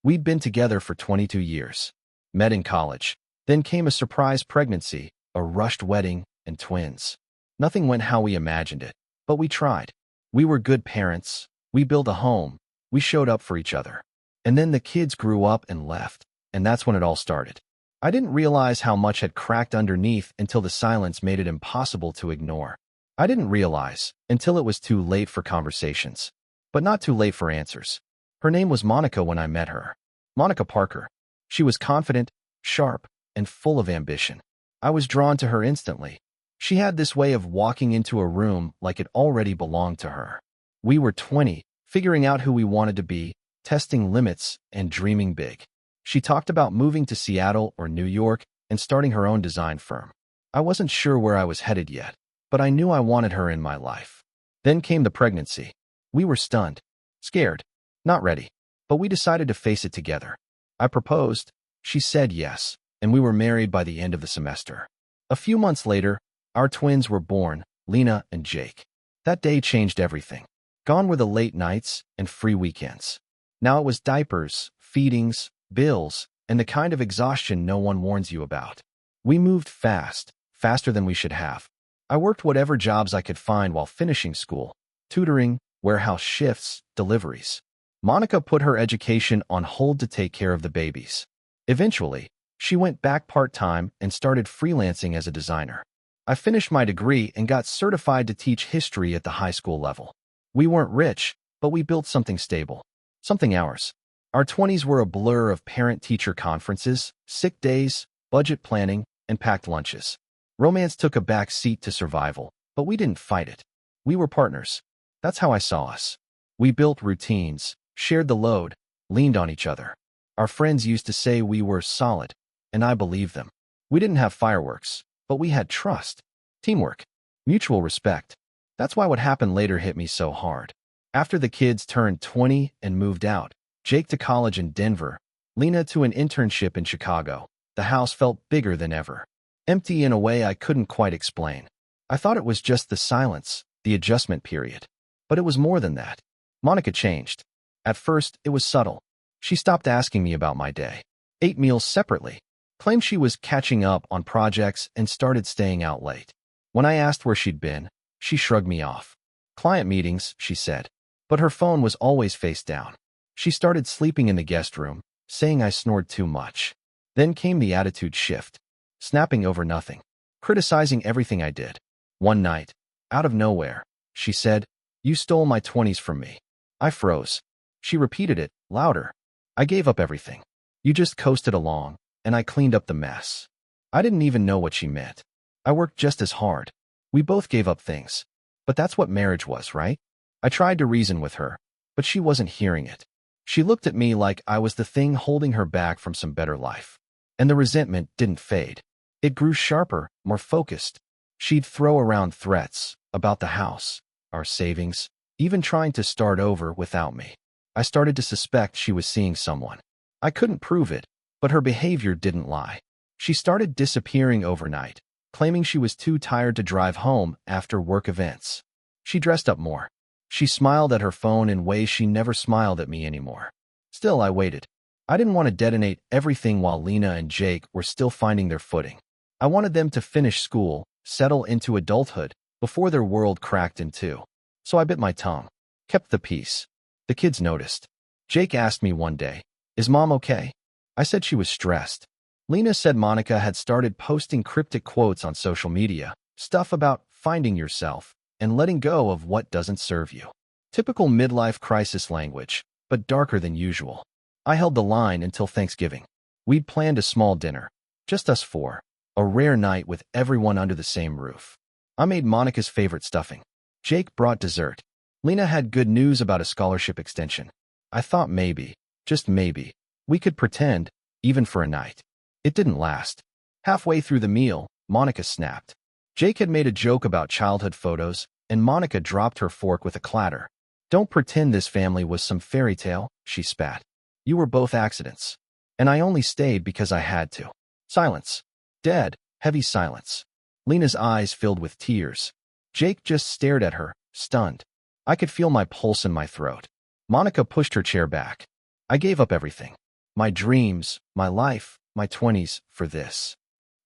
We'd been together for 22 years. Met in college. Then came a surprise pregnancy, a rushed wedding, and twins. Nothing went how we imagined it, but we tried. We were good parents. We built a home. We showed up for each other. And then the kids grew up and left, and that's when it all started. I didn't realize how much had cracked underneath until the silence made it impossible to ignore. I didn't realize until it was too late for conversations, but not too late for answers. Her name was Monica when I met her. Monica Parker. She was confident, sharp, and full of ambition. I was drawn to her instantly. She had this way of walking into a room like it already belonged to her. We were 20, figuring out who we wanted to be, testing limits, and dreaming big. She talked about moving to Seattle or New York and starting her own design firm. I wasn't sure where I was headed yet, but I knew I wanted her in my life. Then came the pregnancy. We were stunned, scared, not ready, but we decided to face it together. I proposed, she said yes, and we were married by the end of the semester. A few months later, our twins were born, Lena and Jake. That day changed everything. Gone were the late nights and free weekends. Now it was diapers, feedings, bills, and the kind of exhaustion no one warns you about. We moved fast, faster than we should have. I worked whatever jobs I could find while finishing school, tutoring, warehouse shifts, deliveries. Monica put her education on hold to take care of the babies. Eventually, she went back part-time and started freelancing as a designer. I finished my degree and got certified to teach history at the high school level. We weren't rich, but we built something stable, something ours. Our 20s were a blur of parent-teacher conferences, sick days, budget planning, and packed lunches. Romance took a back seat to survival, but we didn't fight it. We were partners. That's how I saw us. We built routines, shared the load, leaned on each other. Our friends used to say we were solid, and I believed them. We didn't have fireworks, but we had trust, teamwork, mutual respect. That's why what happened later hit me so hard. After the kids turned 20 and moved out, Jake to college in Denver, Lena to an internship in Chicago, the house felt bigger than ever. Empty in a way I couldn't quite explain. I thought it was just the silence, the adjustment period. But it was more than that. Monica changed. At first, it was subtle. She stopped asking me about my day, ate meals separately, claimed she was catching up on projects, and started staying out late. When I asked where she'd been, she shrugged me off. Client meetings, she said. But her phone was always face down. She started sleeping in the guest room, saying I snored too much. Then came the attitude shift. Snapping over nothing, criticizing everything I did. One night, out of nowhere, she said, "You stole my 20s from me." I froze. She repeated it, louder. "I gave up everything. You just coasted along, and I cleaned up the mess." I didn't even know what she meant. I worked just as hard. We both gave up things. But that's what marriage was, right? I tried to reason with her, but she wasn't hearing it. She looked at me like I was the thing holding her back from some better life. And the resentment didn't fade. It grew sharper, more focused. She'd throw around threats about the house, our savings, even trying to start over without me. I started to suspect she was seeing someone. I couldn't prove it, but her behavior didn't lie. She started disappearing overnight, claiming she was too tired to drive home after work events. She dressed up more. She smiled at her phone in ways she never smiled at me anymore. Still, I waited. I didn't want to detonate everything while Lena and Jake were still finding their footing. I wanted them to finish school, settle into adulthood, before their world cracked in two. So I bit my tongue, kept the peace. The kids noticed. Jake asked me one day, "Is Mom okay?" I said she was stressed. Lena said Monica had started posting cryptic quotes on social media, stuff about finding yourself and letting go of what doesn't serve you. Typical midlife crisis language, but darker than usual. I held the line until Thanksgiving. We'd planned a small dinner, just us four, a rare night with everyone under the same roof. I made Monica's favorite stuffing. Jake brought dessert. Lena had good news about a scholarship extension. I thought maybe, just maybe, we could pretend, even for a night. It didn't last. Halfway through the meal, Monica snapped. Jake had made a joke about childhood photos, and Monica dropped her fork with a clatter. "Don't pretend this family was some fairy tale," she spat. "You were both accidents. And I only stayed because I had to." Silence. Dead, heavy silence. Lena's eyes filled with tears. Jake just stared at her, stunned. I could feel my pulse in my throat. Monica pushed her chair back. "I gave up everything. my dreams, my life, my 20s, for this.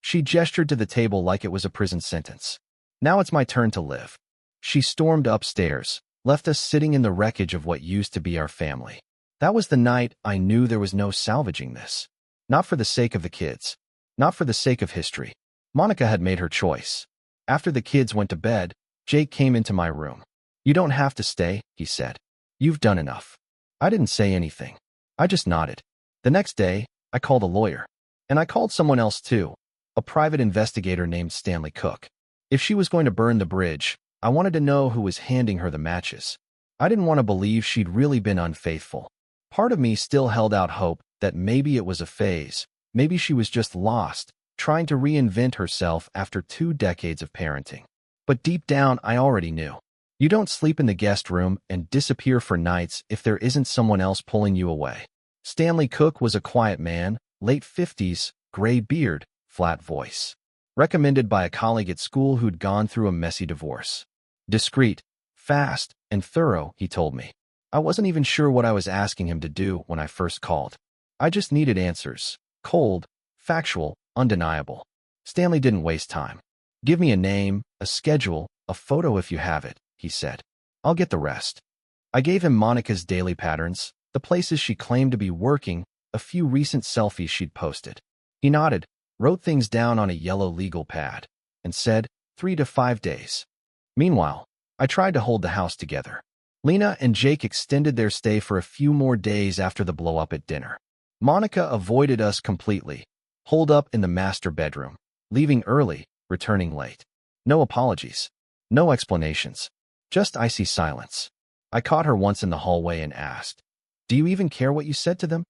She gestured to the table like it was a prison sentence. Now it's my turn to live. She stormed upstairs, left us sitting in the wreckage of what used to be our family. That was the night I knew there was no salvaging this. Not for the sake of the kids. Not for the sake of history. Monica had made her choice. After the kids went to bed, Jake came into my room. "You don't have to stay," he said. "You've done enough." I didn't say anything. I just nodded. The next day, I called a lawyer. And I called someone else too, a private investigator named Stanley Cook. If she was going to burn the bridge, I wanted to know who was handing her the matches. I didn't want to believe she'd really been unfaithful. Part of me still held out hope that maybe it was a phase. Maybe she was just lost, trying to reinvent herself after 2 decades of parenting. But deep down, I already knew. You don't sleep in the guest room and disappear for nights if there isn't someone else pulling you away. Stanley Cook was a quiet man, late 50s, gray beard, flat voice. Recommended by a colleague at school who'd gone through a messy divorce. Discreet, fast, and thorough, he told me. I wasn't even sure what I was asking him to do when I first called. I just needed answers. Cold, factual, undeniable. Stanley didn't waste time. "Give me a name, a schedule, a photo if you have it," he said. "I'll get the rest." I gave him Monica's daily patterns, the places she claimed to be working, a few recent selfies she'd posted. He nodded, wrote things down on a yellow legal pad, and said, 3 to 5 days. Meanwhile, I tried to hold the house together. Lena and Jake extended their stay for a few more days after the blow-up at dinner. Monica avoided us completely, holed up in the master bedroom, leaving early, returning late. No apologies. No explanations. Just icy silence. I caught her once in the hallway and asked, "Do you even care what you said to them?"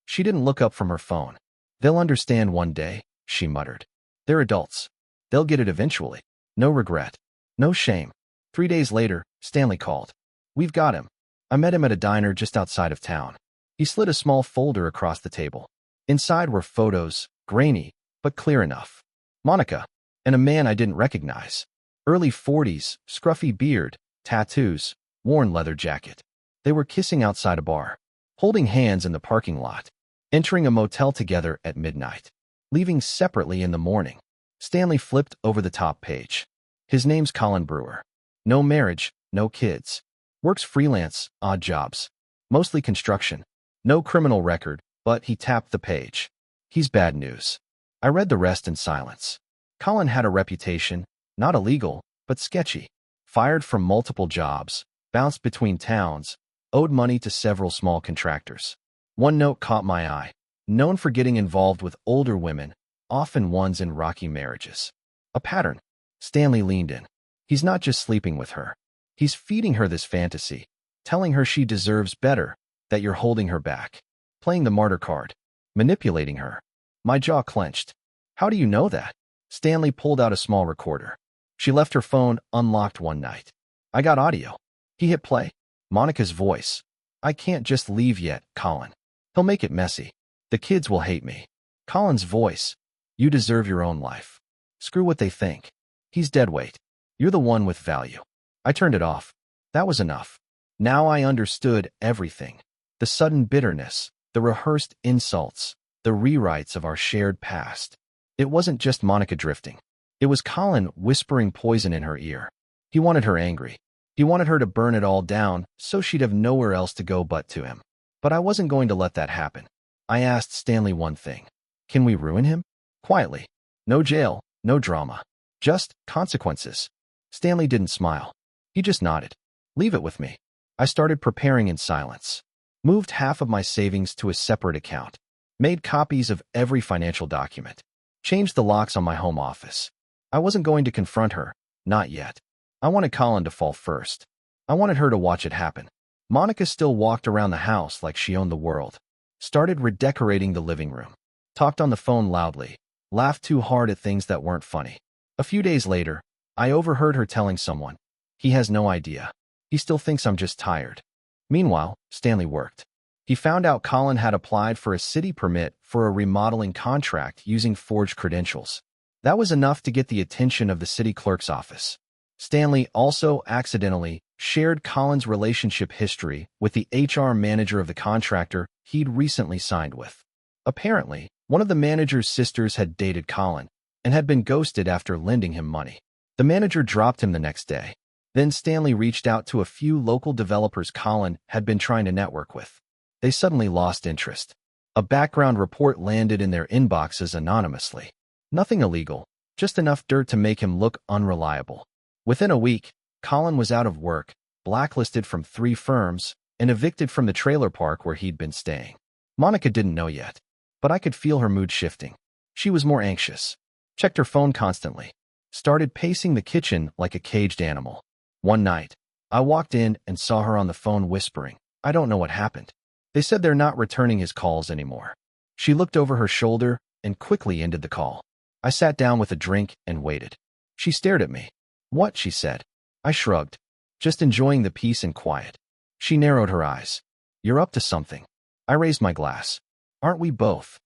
She didn't look up from her phone. "They'll understand one day," she muttered. "They're adults. They'll get it eventually. No regret. No shame." 3 days later, Stanley called. "We've got him." I met him at a diner just outside of town. He slid a small folder across the table. Inside were photos, grainy, but clear enough. Monica, and a man I didn't recognize. Early 40s, scruffy beard, tattoos, worn leather jacket. They were kissing outside a bar, holding hands in the parking lot, entering a motel together at midnight, leaving separately in the morning. Stanley flipped over the top page. His name's Colin Brewer. No marriage, no kids. Works freelance, odd jobs. Mostly construction. No criminal record, but he tapped the page. He's bad news. I read the rest in silence. Colin had a reputation, not illegal, but sketchy. Fired from multiple jobs, bounced between towns, owed money to several small contractors. One note caught my eye. Known for getting involved with older women, often ones in rocky marriages. A pattern. Stanley leaned in. He's not just sleeping with her. He's feeding her this fantasy, telling her she deserves better, that you're holding her back, playing the martyr card, manipulating her. My jaw clenched. "How do you know that?" Stanley pulled out a small recorder. She left her phone unlocked one night. "I got audio." He hit play. Monica's voice. "I can't just leave yet, Colin. He'll make it messy. The kids will hate me." Colin's voice. "You deserve your own life. Screw what they think. He's deadweight. You're the one with value." I turned it off. That was enough. Now I understood everything. The sudden bitterness, the rehearsed insults, the rewrites of our shared past. It wasn't just Monica drifting. It was Colin whispering poison in her ear. He wanted her angry. He wanted her to burn it all down so she'd have nowhere else to go but to him. But I wasn't going to let that happen. I asked Stanley one thing. "Can we ruin him?" Quietly. No jail, no drama. Just consequences. Stanley didn't smile. He just nodded. "Leave it with me." I started preparing in silence. Moved half of my savings to a separate account. Made copies of every financial document. Changed the locks on my home office. I wasn't going to confront her. Not yet. I wanted Colin to fall first. I wanted her to watch it happen. Monica still walked around the house like she owned the world. Started redecorating the living room. Talked on the phone loudly. Laughed too hard at things that weren't funny. A few days later, I overheard her telling someone, "He has no idea. He still thinks I'm just tired." Meanwhile, Stanley worked. He found out Colin had applied for a city permit for a remodeling contract using forged credentials. That was enough to get the attention of the city clerk's office. Stanley also accidentally shared Colin's relationship history with the HR manager of the contractor he'd recently signed with. Apparently, one of the manager's sisters had dated Colin and had been ghosted after lending him money. The manager dropped him the next day. Then Stanley reached out to a few local developers Colin had been trying to network with. They suddenly lost interest. A background report landed in their inboxes anonymously. Nothing illegal, just enough dirt to make him look unreliable. Within a week, Colin was out of work, blacklisted from 3 firms, and evicted from the trailer park where he'd been staying. Monica didn't know yet, but I could feel her mood shifting. She was more anxious, checked her phone constantly, started pacing the kitchen like a caged animal. One night, I walked in and saw her on the phone whispering, "I don't know what happened. They said they're not returning his calls anymore." She looked over her shoulder and quickly ended the call. I sat down with a drink and waited. She stared at me. "What?" she said. I shrugged, just enjoying the peace and quiet. She narrowed her eyes. "You're up to something." I raised my glass. "Aren't we both?"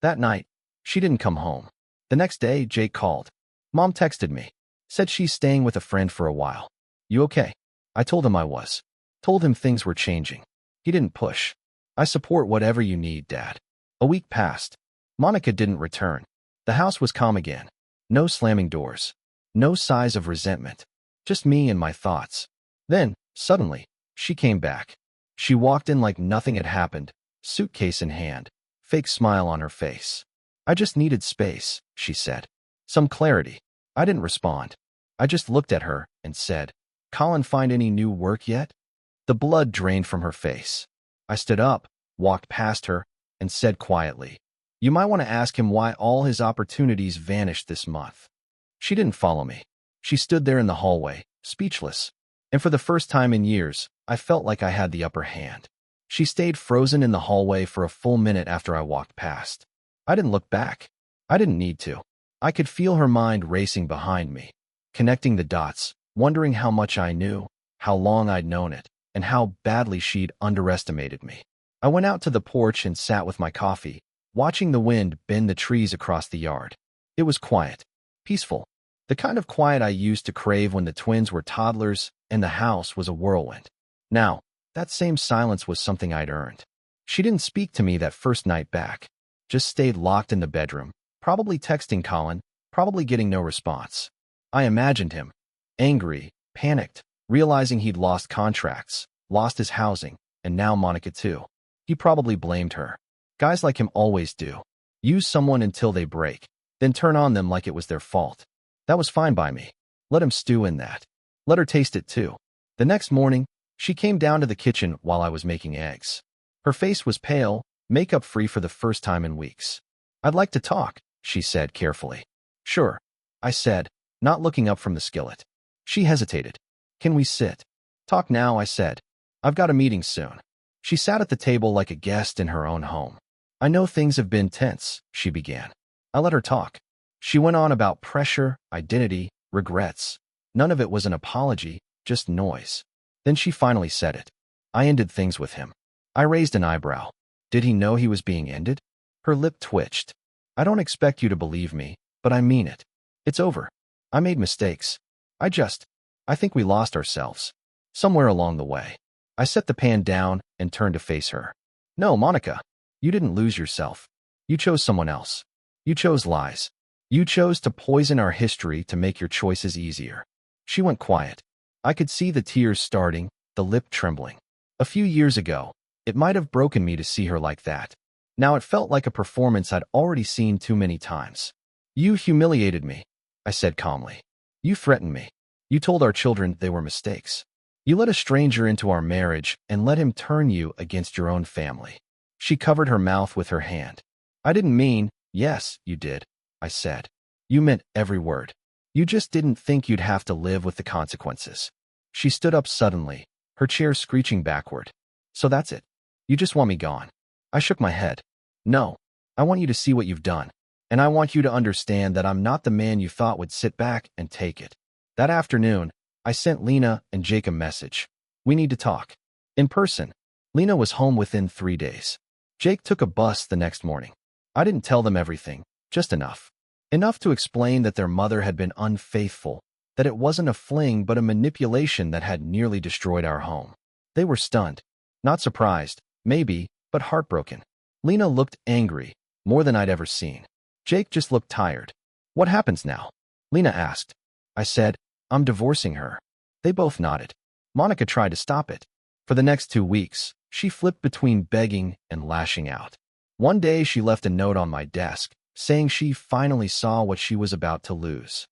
That night, she didn't come home. The next day, Jake called. Mom texted me. Said she's staying with a friend for a while. "You okay?" I told him I was. Told him things were changing. He didn't push. "I support whatever you need, Dad." A week passed. Monica didn't return. The house was calm again. No slamming doors. No sighs of resentment. Just me and my thoughts. Then, suddenly, she came back. She walked in like nothing had happened, suitcase in hand, fake smile on her face. "I just needed space," she said. Some clarity. I didn't respond. I just looked at her and said, "Colin find any new work yet?" The blood drained from her face. I stood up, walked past her, and said quietly, "You might want to ask him why all his opportunities vanished this month." She didn't follow me. She stood there in the hallway, speechless. And for the first time in years, I felt like I had the upper hand. She stayed frozen in the hallway for a full minute after I walked past. I didn't look back. I didn't need to. I could feel her mind racing behind me, connecting the dots, wondering how much I knew, how long I'd known it, and how badly she'd underestimated me. I went out to the porch and sat with my coffee, watching the wind bend the trees across the yard. It was quiet, peaceful, the kind of quiet I used to crave when the twins were toddlers and the house was a whirlwind. Now, that same silence was something I'd earned. She didn't speak to me that first night back, just stayed locked in the bedroom, probably texting Colin, probably getting no response. I imagined him, angry, panicked, realizing he'd lost contracts, lost his housing, and now Monica too. He probably blamed her. Guys like him always do. Use someone until they break, then turn on them like it was their fault. That was fine by me. Let him stew in that. Let her taste it too. The next morning, she came down to the kitchen while I was making eggs. Her face was pale, makeup-free for the first time in weeks. "I'd like to talk," she said carefully. "Sure," I said, not looking up from the skillet. She hesitated. "Can we sit?" "Talk now," I said. "I've got a meeting soon." She sat at the table like a guest in her own home. "I know things have been tense," she began. I let her talk. She went on about pressure, identity, regrets. None of it was an apology, just noise. Then she finally said it. "I ended things with him." I raised an eyebrow. Did he know he was being ended? Her lip twitched. "I don't expect you to believe me, but I mean it. It's over. I made mistakes. I think we lost ourselves. Somewhere along the way." I set the pan down and turned to face her. "No, Monica, you didn't lose yourself. You chose someone else. You chose lies. You chose to poison our history to make your choices easier." She went quiet. I could see the tears starting, the lip trembling. A few years ago, it might have broken me to see her like that. Now it felt like a performance I'd already seen too many times. "You humiliated me," I said calmly. "You threatened me. You told our children they were mistakes. You let a stranger into our marriage and let him turn you against your own family." She covered her mouth with her hand. "I didn't mean, yes, you did," I said. "You meant every word. You just didn't think you'd have to live with the consequences." She stood up suddenly, her chair screeching backward. "So that's it. You just want me gone." I shook my head. "No, I want you to see what you've done. And I want you to understand that I'm not the man you thought would sit back and take it." That afternoon, I sent Lena and Jake a message. "We need to talk." In person. Lena was home within 3 days. Jake took a bus the next morning. I didn't tell them everything, just enough. Enough to explain that their mother had been unfaithful, that it wasn't a fling but a manipulation that had nearly destroyed our home. They were stunned. Not surprised, maybe, but heartbroken. Lena looked angry, more than I'd ever seen. Jake just looked tired. What happens now? Lena asked. I said, I'm divorcing her. They both nodded. Monica tried to stop it. For the next 2 weeks, she flipped between begging and lashing out. One day she left a note on my desk, saying she finally saw what she was about to lose.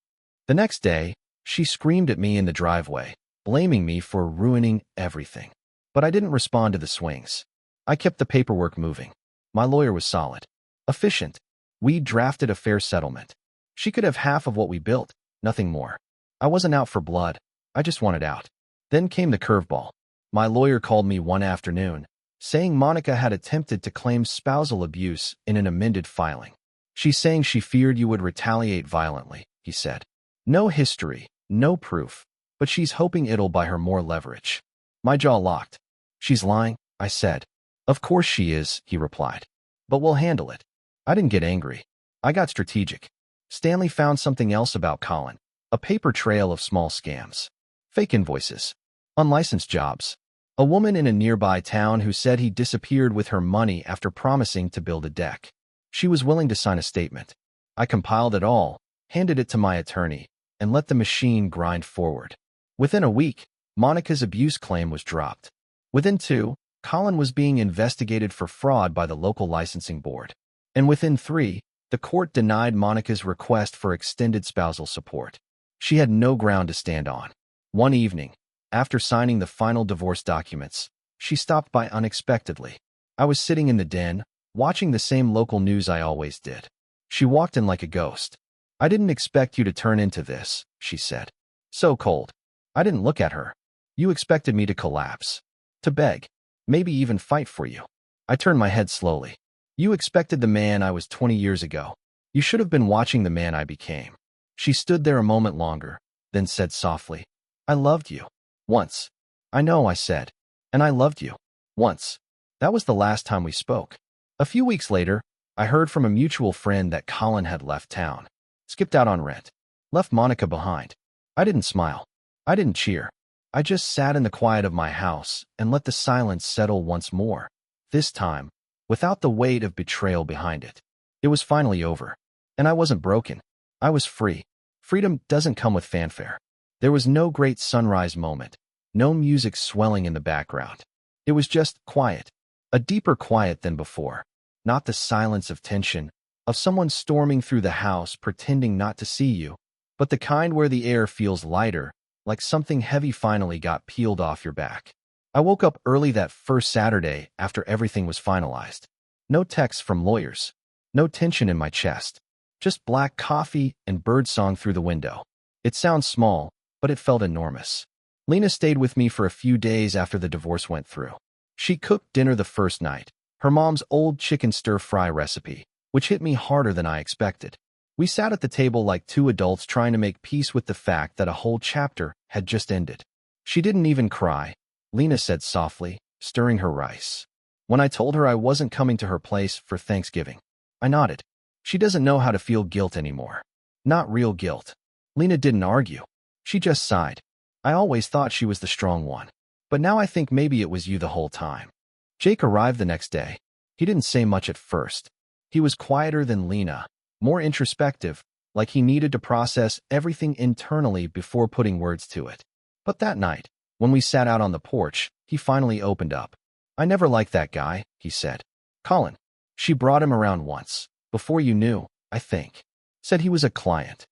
The next day, she screamed at me in the driveway, blaming me for ruining everything. But I didn't respond to the swings. I kept the paperwork moving. My lawyer was solid. Efficient. We drafted a fair settlement. She could have half of what we built, nothing more. I wasn't out for blood. I just wanted out. Then came the curveball. My lawyer called me one afternoon, saying Monica had attempted to claim spousal abuse in an amended filing. She's saying she feared you would retaliate violently, he said. No history, no proof, but she's hoping it'll buy her more leverage. My jaw locked. She's lying, I said. Of course she is, he replied. But we'll handle it. I didn't get angry. I got strategic. Stanley found something else about Colin, a paper trail of small scams. Fake invoices. Unlicensed jobs. A woman in a nearby town who said he disappeared with her money after promising to build a deck. She was willing to sign a statement. I compiled it all, handed it to my attorney, and let the machine grind forward. Within a week, Monica's abuse claim was dropped. Within 2, Colin was being investigated for fraud by the local licensing board. And within 3, the court denied Monica's request for extended spousal support. She had no ground to stand on. One evening, after signing the final divorce documents, she stopped by unexpectedly. I was sitting in the den, watching the same local news I always did. She walked in like a ghost. I didn't expect you to turn into this, she said. So cold. I didn't look at her. You expected me to collapse. To beg. Maybe even fight for you. I turned my head slowly. You expected the man I was 20 years ago. You should have been watching the man I became. She stood there a moment longer, then said softly, I loved you. Once. I know, I said. And I loved you. Once. That was the last time we spoke. A few weeks later, I heard from a mutual friend that Colin had left town. Skipped out on rent. Left Monica behind. I didn't smile. I didn't cheer. I just sat in the quiet of my house and let the silence settle once more. This time, without the weight of betrayal behind it. It was finally over. And I wasn't broken. I was free. Freedom doesn't come with fanfare. There was no great sunrise moment. No music swelling in the background. It was just quiet. A deeper quiet than before. Not the silence of tension, of someone storming through the house pretending not to see you, but the kind where the air feels lighter, like something heavy finally got peeled off your back. I woke up early that first Saturday after everything was finalized. No texts from lawyers. No tension in my chest. Just black coffee and birdsong through the window. It sounds small, but it felt enormous. Lena stayed with me for a few days after the divorce went through. She cooked dinner the first night, her mom's old chicken stir-fry recipe, which hit me harder than I expected. We sat at the table like 2 adults trying to make peace with the fact that a whole chapter had just ended. She didn't even cry, Lena said softly, stirring her rice. When I told her I wasn't coming to her place for Thanksgiving, I nodded. She doesn't know how to feel guilt anymore. Not real guilt. Lena didn't argue. She just sighed. I always thought she was the strong one. But now I think maybe it was you the whole time. Jake arrived the next day. He didn't say much at first. He was quieter than Lena, more introspective, like he needed to process everything internally before putting words to it. But that night, when we sat out on the porch, he finally opened up. I never liked that guy, he said. Colin. She brought him around once, before you knew, I think. Said he was a client.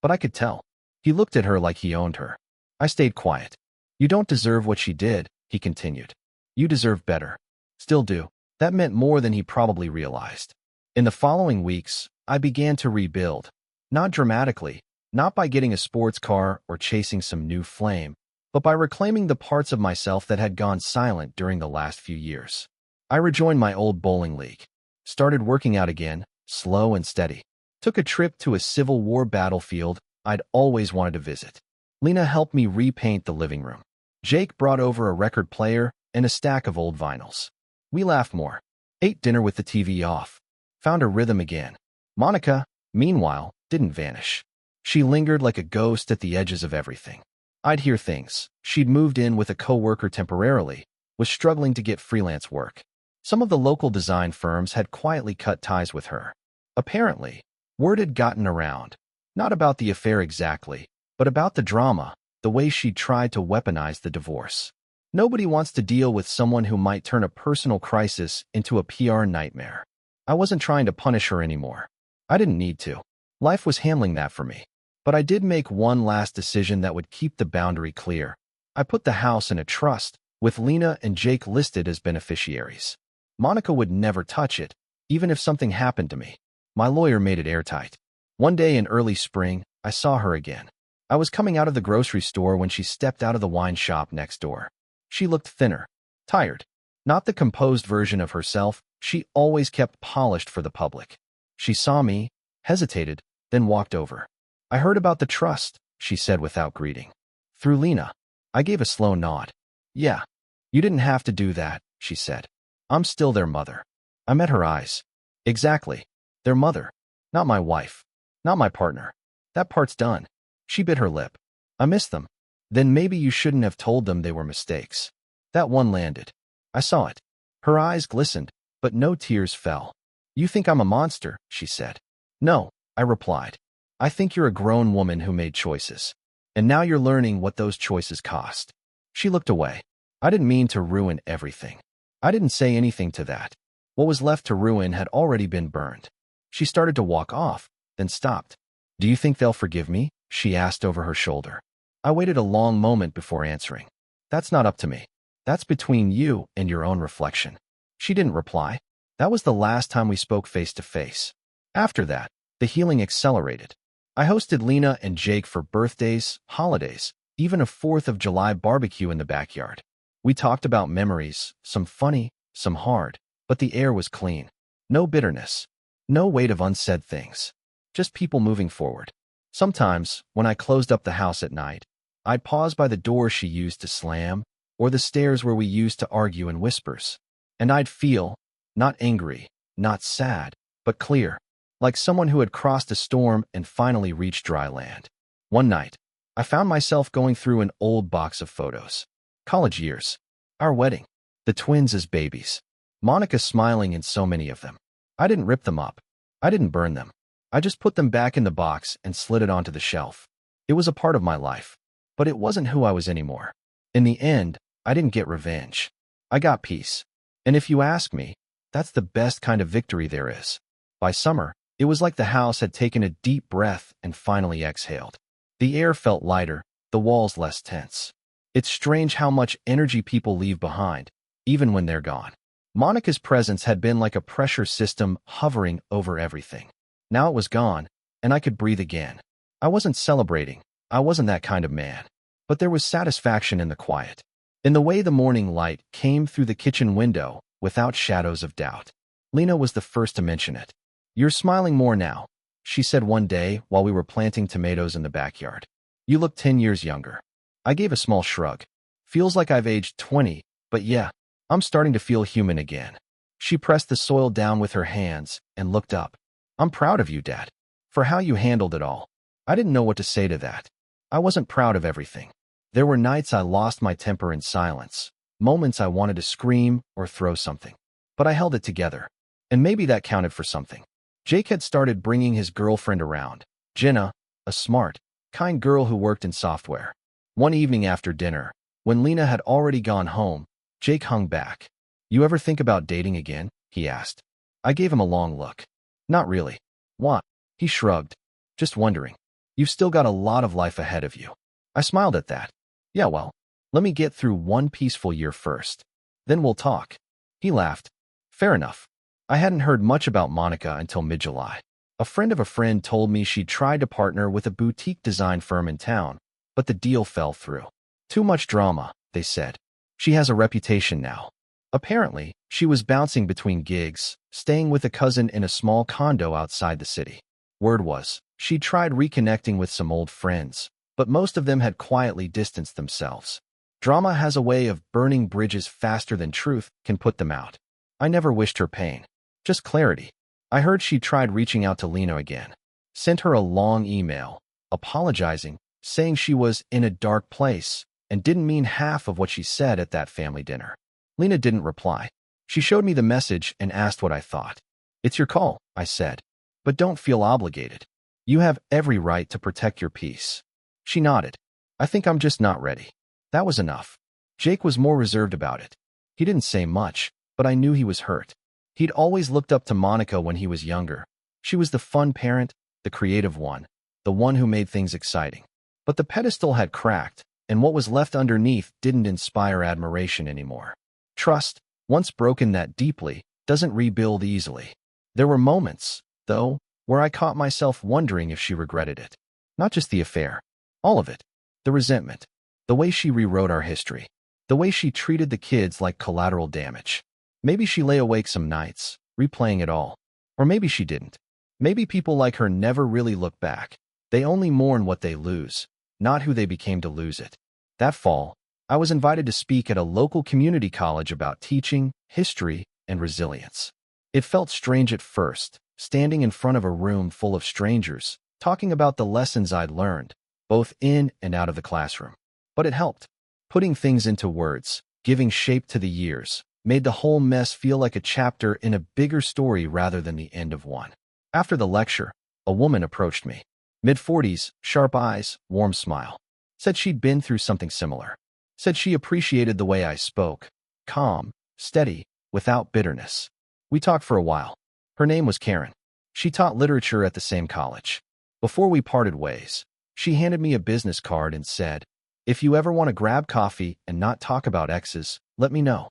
But I could tell. He looked at her like he owned her. I stayed quiet. You don't deserve what she did, he continued. You deserve better. Still do. That meant more than he probably realized. In the following weeks, I began to rebuild. Not dramatically, not by getting a sports car or chasing some new flame, but by reclaiming the parts of myself that had gone silent during the last few years. I rejoined my old bowling league. Started working out again, slow and steady. Took a trip to a Civil War battlefield I'd always wanted to visit. Lena helped me repaint the living room. Jake brought over a record player and a stack of old vinyls. We laughed more. Ate dinner with the TV off. Found a rhythm again. Monica, meanwhile, didn't vanish. She lingered like a ghost at the edges of everything. I'd hear things. She'd moved in with a coworker temporarily, was struggling to get freelance work. Some of the local design firms had quietly cut ties with her. Apparently, word had gotten around, not about the affair exactly, but about the drama, the way she tried to weaponize the divorce. Nobody wants to deal with someone who might turn a personal crisis into a PR nightmare. I wasn't trying to punish her anymore. I didn't need to. Life was handling that for me. But I did make one last decision that would keep the boundary clear. I put the house in a trust, with Lena and Jake listed as beneficiaries. Monica would never touch it, even if something happened to me. My lawyer made it airtight. One day in early spring, I saw her again. I was coming out of the grocery store when she stepped out of the wine shop next door. She looked thinner, tired. Not the composed version of herself she always kept polished for the public. She saw me, hesitated, then walked over. I heard about the trust, she said without greeting. Through Lena. I gave a slow nod. Yeah. You didn't have to do that, she said. I'm still their mother. I met her eyes. Exactly. Their mother. Not my wife. Not my partner. That part's done. She bit her lip. I miss them. Then maybe you shouldn't have told them they were mistakes. That one landed. I saw it. Her eyes glistened, but no tears fell. You think I'm a monster, she said. No, I replied. I think you're a grown woman who made choices. And now you're learning what those choices cost. She looked away. I didn't mean to ruin everything. I didn't say anything to that. What was left to ruin had already been burned. She started to walk off, then stopped. Do you think they'll forgive me? She asked over her shoulder. I waited a long moment before answering. That's not up to me. That's between you and your own reflection. She didn't reply. That was the last time we spoke face to face. After that, the healing accelerated. I hosted Lena and Jake for birthdays, holidays, even a 4th of July barbecue in the backyard. We talked about memories, some funny, some hard, but the air was clean. No bitterness. No weight of unsaid things. Just people moving forward. Sometimes, when I closed up the house at night, I'd pause by the door she used to slam, or the stairs where we used to argue in whispers. And I'd feel, not angry, not sad, but clear, like someone who had crossed a storm and finally reached dry land. One night, I found myself going through an old box of photos. College years. Our wedding. The twins as babies. Monica smiling in so many of them. I didn't rip them up. I didn't burn them. I just put them back in the box and slid it onto the shelf. It was a part of my life, but it wasn't who I was anymore. In the end, I didn't get revenge. I got peace. And if you ask me, that's the best kind of victory there is. By summer, it was like the house had taken a deep breath and finally exhaled. The air felt lighter, the walls less tense. It's strange how much energy people leave behind, even when they're gone. Monica's presence had been like a pressure system hovering over everything. Now it was gone, and I could breathe again. I wasn't celebrating. I wasn't that kind of man. But there was satisfaction in the quiet. In the way the morning light came through the kitchen window, without shadows of doubt. Lena was the first to mention it. You're smiling more now, she said one day while we were planting tomatoes in the backyard. You look 10 years younger. I gave a small shrug. Feels like I've aged 20, but yeah, I'm starting to feel human again. She pressed the soil down with her hands and looked up. I'm proud of you, Dad, for how you handled it all. I didn't know what to say to that. I wasn't proud of everything. There were nights I lost my temper in silence, moments I wanted to scream or throw something. But I held it together. And maybe that counted for something. Jake had started bringing his girlfriend around, Jenna, a smart, kind girl who worked in software. One evening after dinner, when Lena had already gone home, Jake hung back. You ever think about dating again? He asked. I gave him a long look. Not really. Why? He shrugged. Just wondering. You've still got a lot of life ahead of you. I smiled at that. Yeah, well, let me get through one peaceful year first. Then we'll talk. He laughed. Fair enough. I hadn't heard much about Monica until mid-July. A friend of a friend told me she'd tried to partner with a boutique design firm in town, but the deal fell through. Too much drama, they said. She has a reputation now. Apparently, she was bouncing between gigs, staying with a cousin in a small condo outside the city. Word was, she'd tried reconnecting with some old friends, but most of them had quietly distanced themselves. Drama has a way of burning bridges faster than truth can put them out. I never wished her pain. Just clarity. I heard she tried reaching out to Lena again. Sent her a long email, apologizing, saying she was in a dark place and didn't mean half of what she said at that family dinner. Lena didn't reply. She showed me the message and asked what I thought. It's your call, I said. but don't feel obligated. You have every right to protect your peace." She nodded. "I think I'm just not ready." That was enough. Jake was more reserved about it. He didn't say much, but I knew he was hurt. He'd always looked up to Monica when he was younger. She was the fun parent, the creative one, the one who made things exciting. But the pedestal had cracked, and what was left underneath didn't inspire admiration anymore. Trust, once broken that deeply, doesn't rebuild easily. There were moments, though, where I caught myself wondering if she regretted it. Not just the affair. All of it. The resentment. The way she rewrote our history. The way she treated the kids like collateral damage. Maybe she lay awake some nights, replaying it all. Or maybe she didn't. Maybe people like her never really look back. They only mourn what they lose, not who they became to lose it. That fall, I was invited to speak at a local community college about teaching, history, and resilience. It felt strange at first, standing in front of a room full of strangers, talking about the lessons I'd learned, both in and out of the classroom. But it helped. Putting things into words, giving shape to the years, made the whole mess feel like a chapter in a bigger story rather than the end of one. After the lecture, a woman approached me. Mid-40s, sharp eyes, warm smile. Said she'd been through something similar. Said she appreciated the way I spoke. Calm, steady, without bitterness. We talked for a while. Her name was Karen. She taught literature at the same college. Before we parted ways, she handed me a business card and said, "If you ever want to grab coffee and not talk about exes, let me know."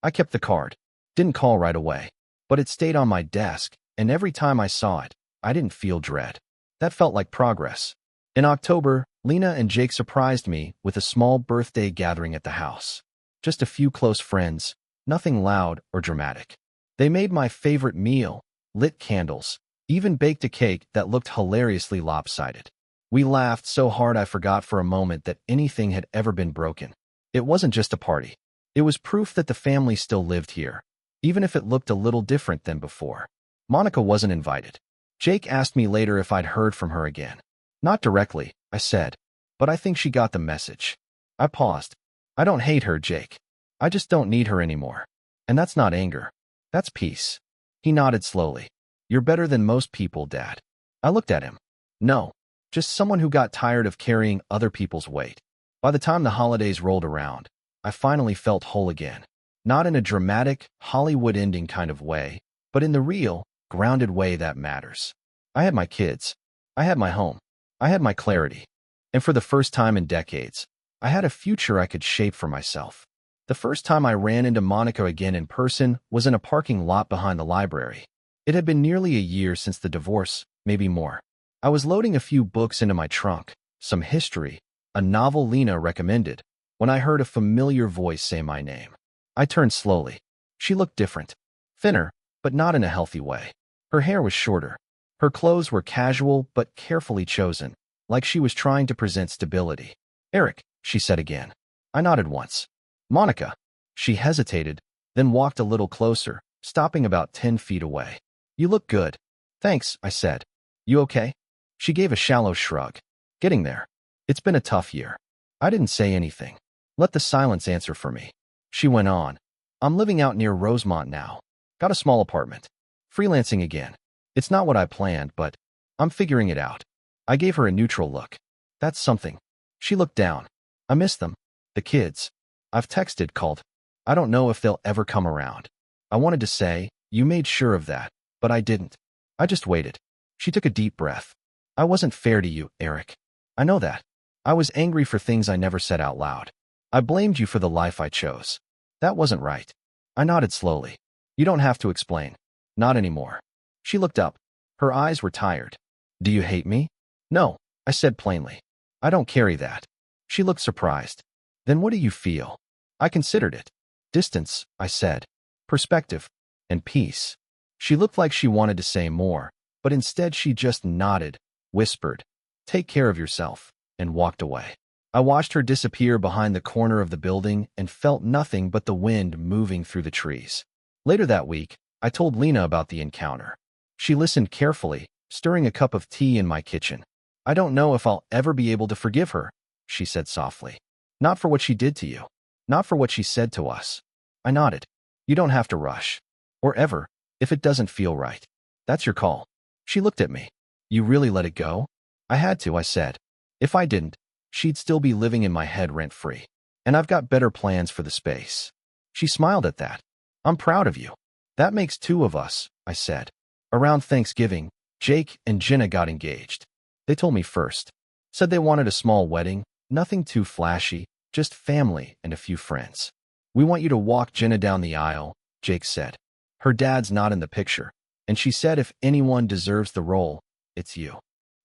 I kept the card. Didn't call right away, but it stayed on my desk, and every time I saw it, I didn't feel dread. That felt like progress. In October, Lena and Jake surprised me with a small birthday gathering at the house. Just a few close friends, nothing loud or dramatic. They made my favorite meal, lit candles, even baked a cake that looked hilariously lopsided. We laughed so hard I forgot for a moment that anything had ever been broken. It wasn't just a party. It was proof that the family still lived here, even if it looked a little different than before. Monica wasn't invited. Jake asked me later if I'd heard from her again. "Not directly," I said, "but I think she got the message." I paused. "I don't hate her, Jake. I just don't need her anymore. And that's not anger. That's peace." He nodded slowly. "You're better than most people, Dad." I looked at him. No, just someone who got tired of carrying other people's weight. By the time the holidays rolled around, I finally felt whole again. Not in a dramatic, Hollywood ending kind of way, but in the real, grounded way that matters. I had my kids. I had my home. I had my clarity. And for the first time in decades, I had a future I could shape for myself. The first time I ran into Monica again in person was in a parking lot behind the library. It had been nearly a year since the divorce, maybe more. I was loading a few books into my trunk, some history, a novel Lena recommended, when I heard a familiar voice say my name. I turned slowly. She looked different. Thinner, but not in a healthy way. Her hair was shorter. Her clothes were casual but carefully chosen, like she was trying to present stability. "Eric," she said again. I nodded once. "Monica." She hesitated, then walked a little closer, stopping about 10 feet away. "You look good." "Thanks," I said. "You okay?" She gave a shallow shrug. "Getting there. It's been a tough year." I didn't say anything. Let the silence answer for me. She went on. "I'm living out near Rosemont now. Got a small apartment. Freelancing again. It's not what I planned, but I'm figuring it out." I gave her a neutral look. "That's something." She looked down. "I miss them. The kids. I've texted, called. I don't know if they'll ever come around." I wanted to say, "You made sure of that," but I didn't. I just waited. She took a deep breath. "I wasn't fair to you, Eric. I know that. I was angry for things I never said out loud. I blamed you for the life I chose. That wasn't right." I nodded slowly. "You don't have to explain. Not anymore." She looked up. Her eyes were tired. "Do you hate me?" "No," I said plainly. "I don't carry that." She looked surprised. "Then what do you feel?" I considered it. "Distance," I said. "Perspective. And peace." She looked like she wanted to say more, but instead she just nodded, whispered, "Take care of yourself," and walked away. I watched her disappear behind the corner of the building and felt nothing but the wind moving through the trees. Later that week, I told Lena about the encounter. She listened carefully, stirring a cup of tea in my kitchen. "I don't know if I'll ever be able to forgive her," she said softly. "Not for what she did to you. Not for what she said to us." I nodded. "You don't have to rush. Or ever, if it doesn't feel right. That's your call." She looked at me. You really let it go? I had to, I said. If I didn't, she'd still be living in my head rent-free. And I've got better plans for the space. She smiled at that. I'm proud of you. That makes two of us, I said. Around Thanksgiving, Jake and Jenna got engaged. They told me first. Said they wanted a small wedding, nothing too flashy, just family and a few friends. We want you to walk Jenna down the aisle, Jake said. Her dad's not in the picture, and she said if anyone deserves the role, it's you.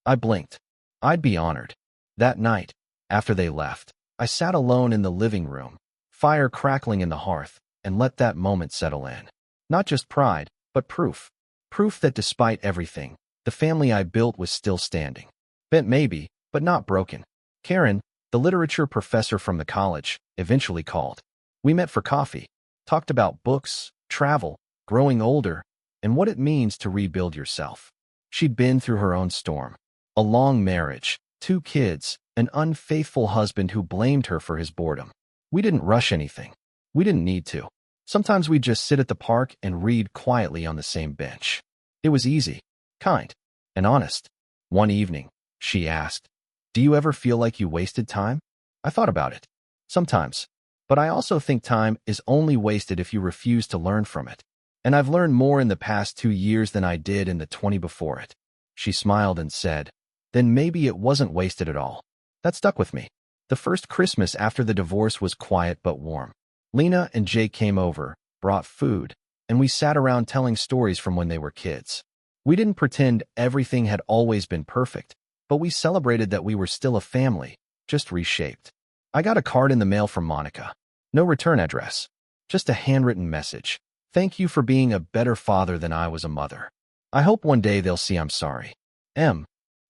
I blinked. I'd be honored. That night, after they left, I sat alone in the living room, fire crackling in the hearth, and let that moment settle in. Not just pride, but proof. Proof that despite everything, the family I built was still standing. Bent maybe, but not broken. Karen, the literature professor from the college, eventually called. We met for coffee, talked about books, travel, growing older, and what it means to rebuild yourself. She'd been through her own storm. A long marriage, 2 kids, an unfaithful husband who blamed her for his boredom. We didn't rush anything. We didn't need to. Sometimes we'd just sit at the park and read quietly on the same bench. It was easy, kind, and honest. One evening, she asked, "Do you ever feel like you wasted time?" I thought about it. Sometimes. But I also think time is only wasted if you refuse to learn from it. And I've learned more in the past 2 years than I did in the 20 before it. She smiled and said, "Then maybe it wasn't wasted at all." That stuck with me. The first Christmas after the divorce was quiet but warm. Lena and Jake came over, brought food, and we sat around telling stories from when they were kids. We didn't pretend everything had always been perfect, but we celebrated that we were still a family, just reshaped. I got a card in the mail from Monica. No return address. Just a handwritten message. "Thank you for being a better father than I was a mother. I hope one day they'll see I'm sorry. M."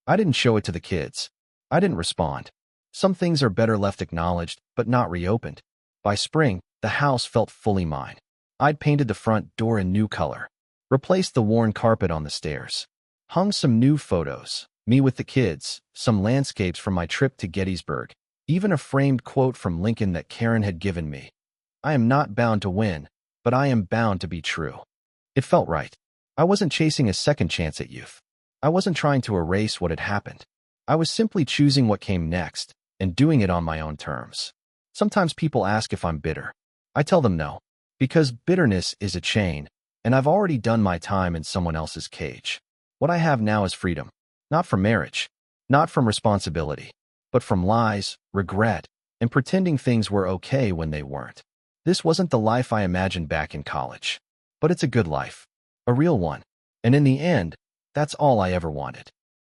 I didn't show it to the kids. I didn't respond. Some things are better left acknowledged, but not reopened. By spring, the house felt fully mine. I'd painted the front door a new color, replaced the worn carpet on the stairs, hung some new photos, me with the kids, some landscapes from my trip to Gettysburg, even a framed quote from Lincoln that Karen had given me. I am not bound to win, but I am bound to be true. It felt right. I wasn't chasing a second chance at youth. I wasn't trying to erase what had happened. I was simply choosing what came next and doing it on my own terms. Sometimes people ask if I'm bitter. I tell them no, because bitterness is a chain, and I've already done my time in someone else's cage. What I have now is freedom, not from marriage, not from responsibility, but from lies, regret, and pretending things were okay when they weren't. This wasn't the life I imagined back in college, but it's a good life, a real one, and in the end, that's all I ever wanted.